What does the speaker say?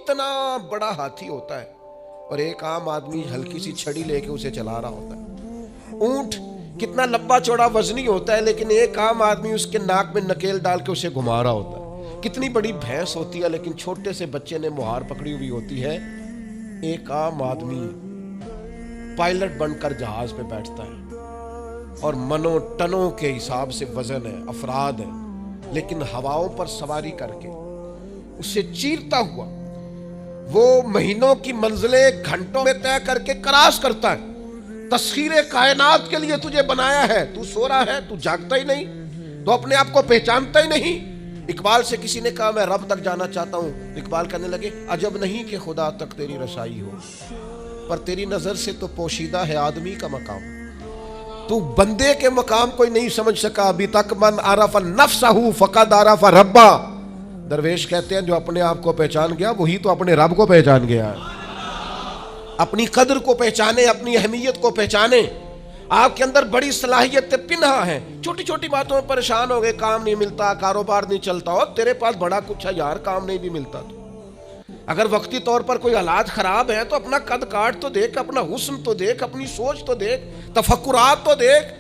कितना बड़ा हाथी होता है और एक आम आदमी हल्की सी छड़ी लेके उसे चला रहा होता है। ऊंट कितना लंबा चौड़ा वजनी होता है लेकिन एक आम आदमी उसके नाक में नकेल डाल के उसे घुमा रहा होता है। कितनी बड़ी भैंस होती है लेकिन छोटे से बच्चे ने मुहार पकड़ी हुई होती है। एक आम आदमी पायलट बनकर जहाज पे बैठता है और मनो टनों के हिसाब से वजन है, अफराद है, लेकिन हवाओं पर सवारी करके उसे चीरता हुआ वो महीनों की मंजिलें घंटों में तय करके क्रॉस करता है। तस्खीरे कायनात के लिए तुझे बनाया है, तू सो रहा है, तू जागता ही नहीं, तो अपने आप को पहचानता ही नहीं। इकबाल से किसी ने कहा मैं रब तक जाना चाहता हूँ। इकबाल कहने लगे अजब नहीं कि खुदा तक तेरी रसाई हो, पर तेरी नजर से तो पोशीदा है आदमी का मकाम। तू बंदे के मकाम कोई नहीं समझ सका अभी तक। मन आरफ नफ्सहू फकद आरफ रब्बा। दरवेश कहते हैं जो अपने आप को पहचान गया वही तो अपने रब को पहचान गया। अपनी कदर को पहचाने, अपनी अहमियत को पहचाने। आपके अंदर बड़ी सलाहियत पिन्हा है। छोटी छोटी बातों में परेशान हो गए, काम नहीं मिलता, कारोबार नहीं चलता, हो तेरे पास बड़ा कुछ है यार, काम नहीं भी मिलता। तो अगर वक्ती तौर पर कोई हालात खराब है तो अपना कद काट तो देख, अपना हुस्न तो देख, अपनी सोच तो देख, तफक्कुरात तो देख।